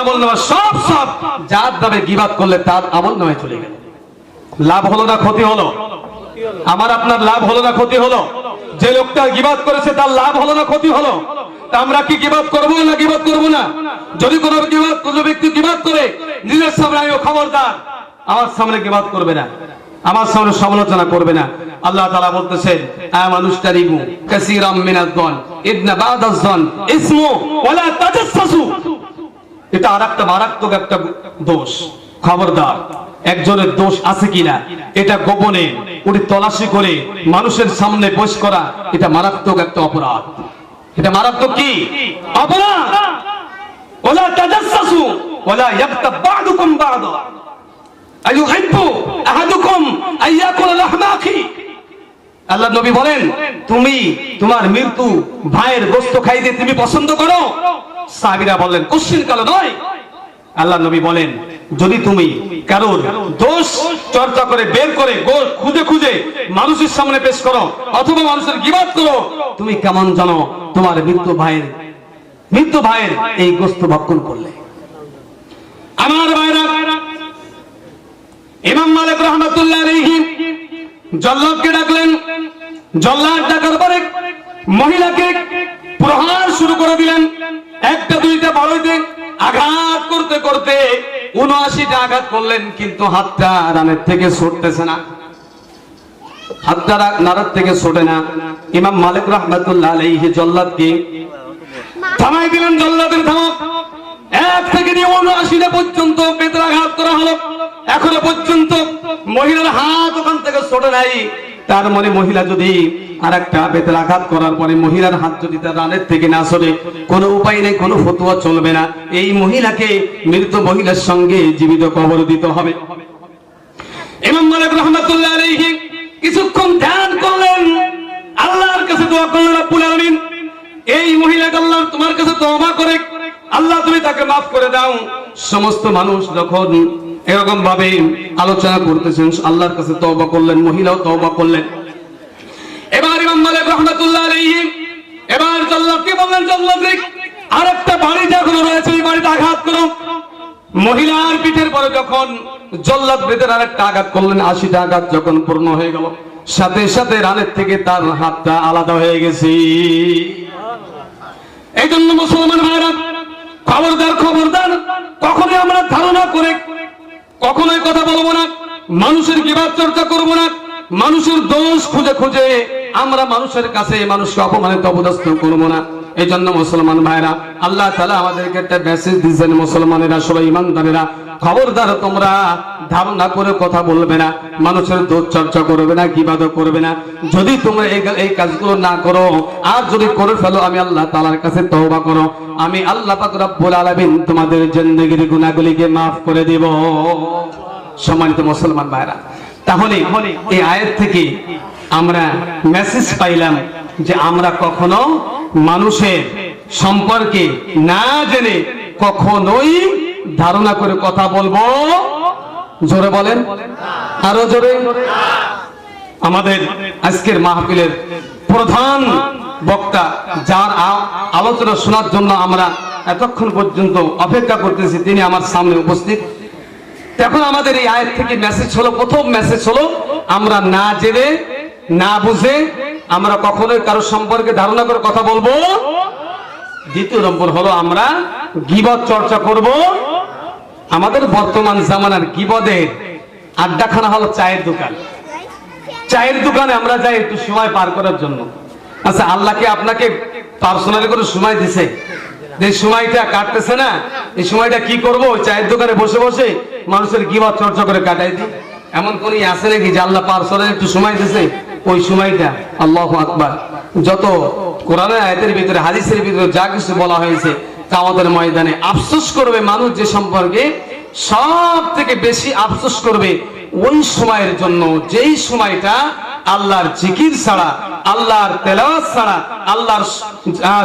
আমলনামা সব যার নামে গীবাত করলে তার আমলনামায় চলে গেল। লাভ হলো না ক্ষতি হলো? আমার আপনার লাভ হলো না ক্ষতি হলো? যে লোকটা গীবাত করেছে তার লাভ হলো না ক্ষতি হলো? তা আমরা কি গীবাত করবো না গীবাত করবো না? যদি কোনো ব্যক্তি গীবাত করে নিজের সামনে, আমি খবরদার আমার সামনে গীবাত করবে না, আমার সামনে সমালোচনা করবে না। আল্লাহ তাআলা বলতেছেন আমানুশতারিবু কাসীরাম মিনাজ-জন ইন্না বা'দাজ-জন ইসমু ওয়ালা তাজাসসু। এটা আরেকটা মারাত্মক একটা দোষ। খবরদার, একজনের দোষ আছে কিনা এটা গোপনে উনি তলাশি করে মানুষের সামনে পেশ করা, এটা মারাত্মক একটা অপরাধ। এটা মারাত্মক কি অপরাধ? ওয়ালা তাজাসসু ওয়ালা ইয়াগতাব বা'দুকুম বা'দা আইয়ুহিব্বু আহাদুকুম আইয়াকুলা লাহমা আখি। আল্লাহ নবী বলেন, তুমি তোমার মৃত্যু ভাইয়ের গোশত খাইতে তুমি পছন্দ করো? সাহাবীরা বললেন কোশ্চিন কালো নয়। আল্লাহ নবী বলেন, যদি তুমি কারোর দোষ চর্চা করে বের করে খুঁজে খুঁজে মানুষের সামনে পেশ করো অথবা মানুষের গীবাত করো, তুমি কেমন জানো তোমার মৃত্যু ভাইয়ের এই গোশত ভক্ষণ করলে। আমার ভাইরা, ইমাম মালিক রাহমাতুল্লাহ আলাইহি জল্লাদকে ডাকলেন। জল্লাদ ডাকার পরে মহিলাকে প্রহার শুরু করে দিলেন। একটা দুইটা বাড়িতে আঘাত করতে করতে ৭৯টা আঘাত করলেন, কিন্তু হাতটা রানের থেকে ছুটতেছে না, হাতটা নাড়ার থেকে ছোটে না। ইমাম মালিক রাহমাতুল্লাহ আলাইহি জল্লাদকে থামাই দিলেন। জল্লাদের থামক। ১ থেকে নিয়ে ৭৯টা পর্যন্ত বেত্রাঘাত করা হলো, এখনো পর্যন্ত মহিলার হাত ওখান থেকে ছোটে নাই। তার মানে মহিলা যদি আর একটা বেত্রাঘাত করার পরে মহিলার হাত যদি তার রানের থেকে না সরে, কোনো উপায় নেই, কোনো ফতোয়া চলবে না। এই মহিলাকে মৃত মহিলার সঙ্গে জীবিত কবর দিতে হবে। ইমাম মালিক রাহমাতুল্লাহ আলাইহি কিছুক্ষণ ধ্যান করলেন, আল্লাহর কাছে দোয়া করলেন, রব্বুল আলামিন এই মহিলাকে আল্লাহ তোমার কাছে তওবা করে আল্লাহ তুমি তাকে মাফ করে দাও। সমস্ত মানুষ যখন এরকম ভাবে আলোচনা করতেছেন, আল্লাহর কাছে তওবা করলেন, মহিলাও তওবা করলেন। এবার ইমাম মালিক রাহমাতুল্লাহ আলাইহি এবার জল্লাদকে বললেন, জল্লাদ আরেকটা বাড়ি যখন রয়েছে এই বাড়িতে আঘাত করো। মহিলার পিঠের পরে যখন জল্লাদ বেদের আরেকটা আঘাত করলেন, ৮০টা আঘাত যখন পূর্ণ হয়ে গেল, সাথে সাথে রানের থেকে তার হাতটা আলাদা হয়ে গেছে। এই জন্য মুসলমান ভাইরা, খবরদার খবরদার, কখনোই আমরা ধারণা করে কখনোই কথা বলবো না, মানুষের গীবাত চর্চা করবো না, মানুষের দোষ খুঁজে খুঁজে আমরা মানুষের কাছে মানুষকে অপমানিত অপদস্থ করবো না। এই জন্য মুসলমান ভাইরা, আল্লাহ তাআলা আমাদেরকে একটা মেসেজ দিয়েছেন, মুসলমানেরা সবাই ইমানদারেরা, খবরদার তোমরা ধারণা করে কথা বলবে না, মানুষের দোষ চর্চা করবে না, গীবাত করবে না। যদি তোমরা এই কাজগুলো না করো আর যদি করে ফেলো, আমি আল্লাহ তাআলার কাছে তওবা করো, আমি আল্লাহ পাক রব্বুল আলামিন তোমাদের জিন্দেগির গুনাহগুলিকে maaf করে দেব। সম্মানিত মুসলমান ভাইরা, তাহলে এই আয়াত থেকে আমরা মেসেজ পাইলাম যে আমরা কখনো মানুষের সম্পর্কে না জেনে কখনোই ধারণা করে কথা বলবো। জোরে বলেন, আরো জোরে। আমাদের আজকের মাহফিলের প্রধান বক্তা, যার আলোচনা শোনার জন্য আমরা এতক্ষণ পর্যন্ত অপেক্ষা করতেছি, তিনি আমার সামনে উপস্থিত। এখন আমাদের এই আয়াত থেকে মেসেজ হলো, প্রথম মেসেজ হলো আমরা না জেনে না বুঝে আমরা কখনোই কারো সম্পর্কে ধারণা করে কথা বলবো। দ্বিতীয় নম্বর হলো আমরা গীবত চর্চা করব। আমাদের বর্তমান জামানার গীবতের আড্ডাখানা হলো চায়ের দোকান। চায়ের দোকানে আমরা যাই একটু সময় পার করার জন্য। আচ্ছা, আল্লাহকে আপনাকে পার্সোনালি করে সময় দিছে, যে সময়টা কাটতেছে না, এই সময়টা কি করব? চায়ের দোকানে বসে বসে মানুষের গীবত চর্চা করে কাটাই দিই। এমন কোন আছে নাকি যে আল্লাহ পার্সোনালি একটু সময় দিছে? ওই সময়টা আল্লাহু আকবার, যত কোরআনের আয়াতের ভিতরে হাদিসের ভিতরে যা কিছু বলা হয়েছে কিয়ামতের ময়দানে আফসোস করবে মানুষ যে সম্পর্কে, সব থেকে বেশি আফসোস করবে ওই সময়ের জন্য যেই সময়টা আল্লাহর জিকির ছাড়া, আল্লাহর তেলাওয়াত ছাড়া, আল্লাহর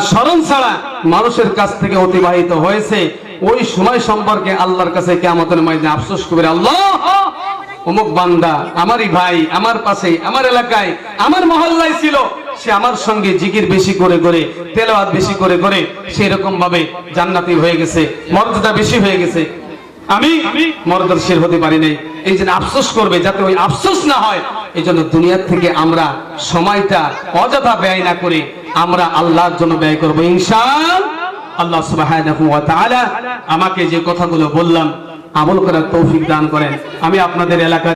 স্মরণ ছাড়া মানুষের কাছ থেকে অতিবাহিত হয়েছে। ওই সময় সম্পর্কে আল্লাহর কাছে কিয়ামতের ময়দানে আফসোস করবে, আল্লাহ অমুক বান্দা আমারই ভাই, আমার পাশে, আমার এলাকায়, আমার মহল্লায় ছিল, সে আমার সঙ্গে জিকির বেশি করে করে, তেলাওয়াত বেশি করে করে সেই রকম ভাবে জান্নাতি হয়ে গেছে, মর্যাদা বেশি হয়ে গেছে, আমি মর্যাদাশীল হতে পারি নাই। এই জন্য আফসোস করবে, যাতে ওই আফসোস না হয়। এই জন্য দুনিয়ার থেকে আমরা সময়টা অযথা ব্যয় না করে আমরা আল্লাহর জন্য ব্যয় করবো ইনশাআল্লাহ। আল্লাহ সুবহানাহু ওয়া তাআলা আমাকে যে কথাগুলো বললাম আমল করার তৌফিক দান করেন। আমি আপনাদের এলাকায়